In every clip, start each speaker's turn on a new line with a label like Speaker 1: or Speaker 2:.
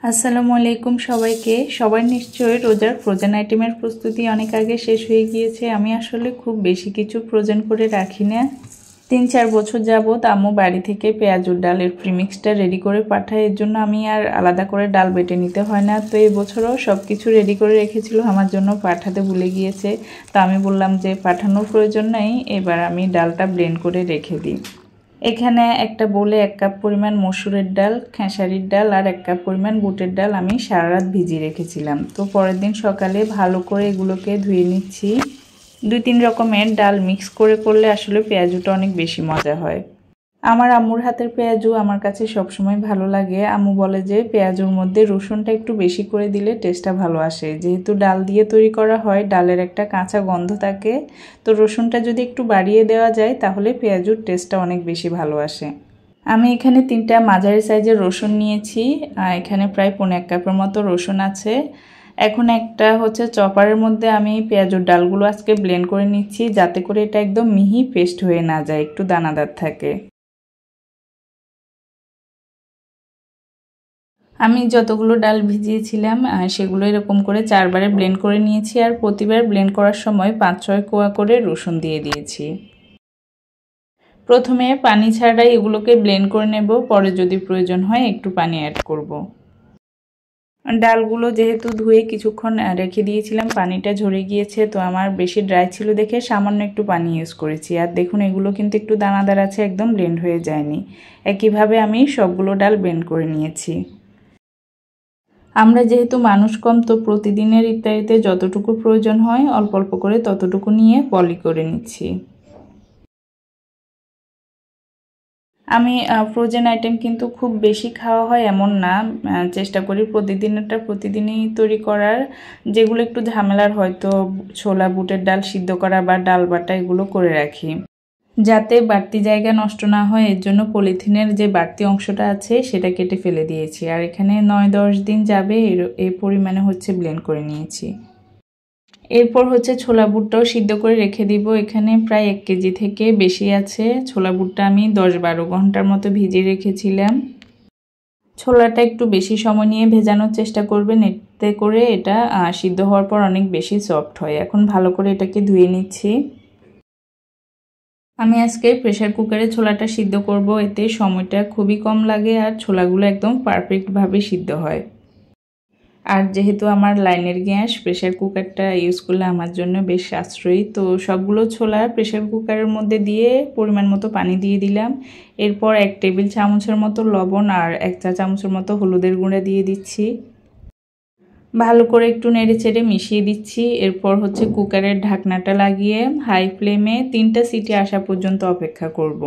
Speaker 1: আসসালামু আলাইকুম সবাইকে। সবার নিশ্চয়ই রোজার ফ্রোজেন আইটেমের প্রস্তুতি অনেক আগে শেষ হয়ে গিয়েছে। আমি আসলে খুব বেশি কিছু ফ্রোজেন করে রাখি না। 3-4 বছর যাবত আম্মু বাড়ি থেকে পেঁয়াজুর ডালের প্রিমিক্সটা রেডি করে পাঠায়, এর জন্য আমি আর আলাদা করে ডাল বেটে নিতে হয় না। তো এই বছরও সব কিছু রেডি করে রেখেছিল, আমার জন্য পাঠাতে ভুলে গিয়েছে। তো আমি বললাম যে পাঠানোর প্রয়োজন নেই, এবার আমি ডালটা ব্লেন্ড করে রেখে দিই। এখানে একটা বলে 1 কাপ পরিমাণ মসুরের ডাল, খেসারির ডাল আর 1 কাপ পরিমাণ বুটের ডাল আমি সারা রাত ভিজিয়ে রেখেছিলাম। তো পরের দিন সকালে ভালো করে এগুলোকে ধুয়ে নিচ্ছি। 2-3 রকমের ডাল মিক্স করে করলে আসলে পেঁয়াজুটা অনেক বেশি মজা হয়। আমার আম্মুর হাতের পেঁয়াজু আমার কাছে সবসময় ভালো লাগে। আম্মু বলে যে পেঁয়াজুর মধ্যে রসুনটা একটু বেশি করে দিলে টেস্টটা ভালো আসে। যেহেতু ডাল দিয়ে তৈরি করা হয়, ডালের একটা কাঁচা গন্ধ থাকে, তো রসুনটা যদি একটু বাড়িয়ে দেওয়া যায় তাহলে পেঁয়াজুর টেস্টটা অনেক বেশি ভালো আসে। আমি এখানে 3টা মাঝারি সাইজের রসুন নিয়েছি, এখানে প্রায় 1.5 কাপের মতো রসুন আছে। এখন একটা চপারের মধ্যে আমি পেঁয়াজুর ডালগুলো আজকে ব্লেন্ড করে নিচ্ছি, যাতে করে এটা একদম মিহি পেস্ট হয়ে না যায়, একটু দানাদার থাকে। আমি যতগুলো ডাল ভিজিয়েছিলাম সেগুলো এরকম করে 4 বারে ব্লেন্ড করে নিয়েছি, আর প্রতিবার ব্লেন্ড করার সময় 5-6 কোয়া করে রসুন দিয়ে দিয়েছি। প্রথমে পানি ছাড়াই এগুলোকে ব্লেন্ড করে নেব, পরে যদি প্রয়োজন হয় একটু পানি অ্যাড করব। ডালগুলো যেহেতু ধুয়ে কিছুক্ষণ রেখে দিয়েছিলাম, পানিটা ঝরে গিয়েছে, তো আমার বেশি ড্রাই ছিল দেখে সামান্য একটু পানি ইউজ করেছি। আর দেখুন এগুলো কিন্তু একটু দানাদার আছে, একদম ব্লেন্ড হয়ে যায়নি। একইভাবে আমি সবগুলো ডাল ব্লেন্ড করে নিয়েছি। আমরা যেহেতু মানুষ কম, তো প্রতিদিনের ইফতারিতে যতটুকু প্রয়োজন হয় অল্প অল্প করে ততটুকু নিয়ে পলি করে নিচ্ছি। আমি ফ্রোজেন আইটেম কিন্তু খুব বেশি খাওয়া হয় এমন না, চেষ্টা করি প্রতিদিনেরটা প্রতিদিনই তৈরি করার। যেগুলো একটু ঝামেলার হয়তো ছোলা বুটের ডাল সিদ্ধ করা বা ডাল বাটা এগুলো করে রাখি, যাতে বাড়তি জায়গা নষ্ট না হয়। এর জন্য পলিথিনের যে বাড়তি অংশটা আছে সেটা কেটে ফেলে দিয়েছি। আর এখানে 9-10 দিন যাবে এই পরিমাণে ব্লেন্ড করে নিয়েছি। এরপর ছোলা বুটটাও সিদ্ধ করে রেখে দিব। এখানে প্রায় 1 কেজি থেকে বেশি আছে। ছোলা বুটটা আমি 10-12 ঘন্টার মতো ভিজিয়ে রেখেছিলাম। ছোলাটা একটু বেশি সময় নিয়ে ভেজানোর চেষ্টা করবেন, এতে করে এটা সিদ্ধ হওয়ার পর অনেক বেশি সফট হয়। এখন ভালো করে এটাকে ধুয়ে নিচ্ছি। আমি আজকে প্রেসার কুকারে ছোলাটা সিদ্ধ করব, এতে সময়টা খুবই কম লাগে আর ছোলাগুলো একদম পারফেক্টভাবে সিদ্ধ হয়। আর যেহেতু আমার লাইনের গ্যাস, প্রেসার কুকারটা ইউজ করলে আমার জন্য বেশ সাশ্রয়ী। তো সবগুলো ছোলা প্রেসার কুকারের মধ্যে দিয়ে পরিমাণ মতো পানি দিয়ে দিলাম। এরপর 1 টেবিল চামচের মতো লবণ আর 1 চা চামচের মতো হলুদের গুঁড়া দিয়ে দিচ্ছি। ভালো করে একটু নেড়েচেড়ে মিশিয়ে দিচ্ছি। এরপর কুকারের ঢাকনাটা লাগিয়ে হাই ফ্লেমে 3টা সিটি আসা পর্যন্ত অপেক্ষা করব।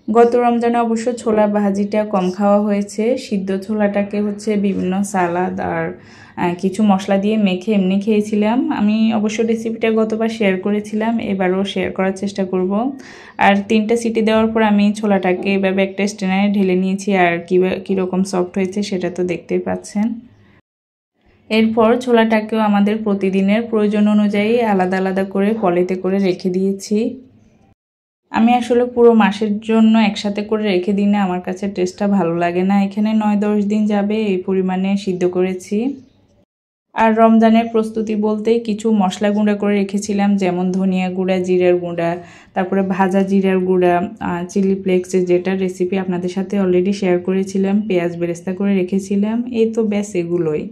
Speaker 1: গত রমজানে অবশ্য ছোলা ভাজিটা কম খাওয়া হয়েছে। সিদ্ধ ছোলাটাকে বিভিন্ন সালাদ আর কিছু মশলা দিয়ে মেখে এমনি খেয়েছিলাম। আমি অবশ্য রেসিপিটা গতবার শেয়ার করেছিলাম, এবারও শেয়ার করার চেষ্টা করব। আর 3টা সিটি দেওয়ার পর আমি ছোলাটাকে এভাবে একটা স্ট্রেনারে ঢেলে নিয়েছি, আর কীরকম সফট হয়েছে সেটা তো দেখতেই পাচ্ছেন। এরপর ছোলাটাকেও আমাদের প্রতিদিনের প্রয়োজন অনুযায়ী আলাদা আলাদা করে পলিতে করে রেখে দিয়েছি। আমি আসলে পুরো মাসের জন্য একসাথে করে রেখে দিই না, আমার কাছে টেস্টটা ভালো লাগে না। এখানে 9-10 দিন যাবে এই পরিমাণে সিদ্ধ করেছি। আর রমজানের প্রস্তুতি বলতেই কিছু মশলা গুঁড়া করে রেখেছিলাম, যেমন ধনিয়া গুঁড়া, জিরার গুঁড়া, তারপরে ভাজা জিরার গুঁড়া, চিলি ফ্লেক্সের যেটা রেসিপি আপনাদের সাথে অলরেডি শেয়ার করেছিলাম, পেঁয়াজ বেরেস্তা করে রেখেছিলাম। এই তো ব্যাস এগুলোই।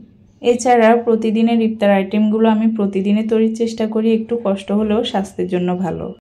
Speaker 1: এছাড়া প্রতিদিনের ইফতার আইটেমগুলো আমি প্রতিদিনে তৈরির চেষ্টা করি, একটু কষ্ট হলেও স্বাস্থ্যের জন্য ভালো।